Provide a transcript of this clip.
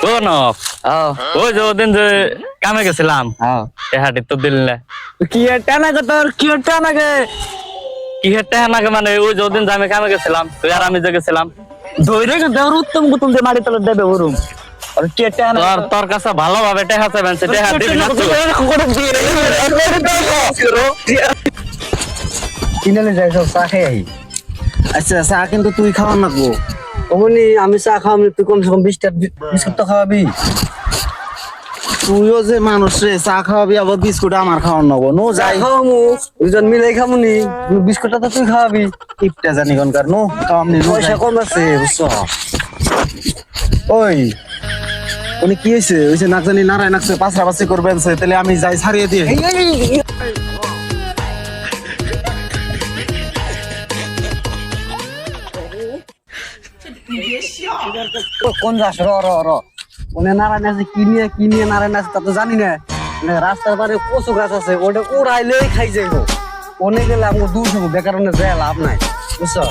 কোন ওই যে ওদিন যে কামে গেছিলাম হাটি তো দিল না কি একটা নাকি তোর কি একটা নাকি কি হেটে নাকি মানে ওই যে ওদিন যে আমি কামে গেছিলাম তুই আর আমি যে গেছিলাম ধৈর্য দেওয়ার উত্তম গুতম দিয়ে মাটি তলে দেবে ওরুম আর কি একটা তোর তোর কাছে ভালোভাবে টেহা চাইবেন সে টেহা দিবি না কিনে যাই সব চা খেয়ে আহি আচ্ছা চা কিন্তু তুই খাওয়ার নাকবো অমনি আমি চা খাওয়াবি তুই কমসে কম 20টা বিস্কুট তো খাওয়াবি তুইও যে মানুষ রে চা খাওয়াবি আবার বিস্কুট আমার খাওয়ার নব নো যাই খাওয়ামু দুজন মিলে খামুনি বিস্কুটটা তো তুই খাওয়াবি টিপটা জানি কোনকার নো খাওয়ামনি পয়সা কম আছে বুঝছো ওই উনি কি হয়েছে ওই যে নাক জানি নারায় নাকছে পাশাপাশি করবেন তাহলে আমি যাই ছাড়িয়ে দিয়ে কোন যাস র র র ওনে নারায়ণ আছে কি নিয়ে নারায়ণ আছে তা তো জানি না মানে রাস্তার পারে কচু গাছ আছে ওটা উড়াইলেই খাই যাইব ওনে গেলে আমাকে দূর হবো বেকার যায় লাভ নাই বুঝছো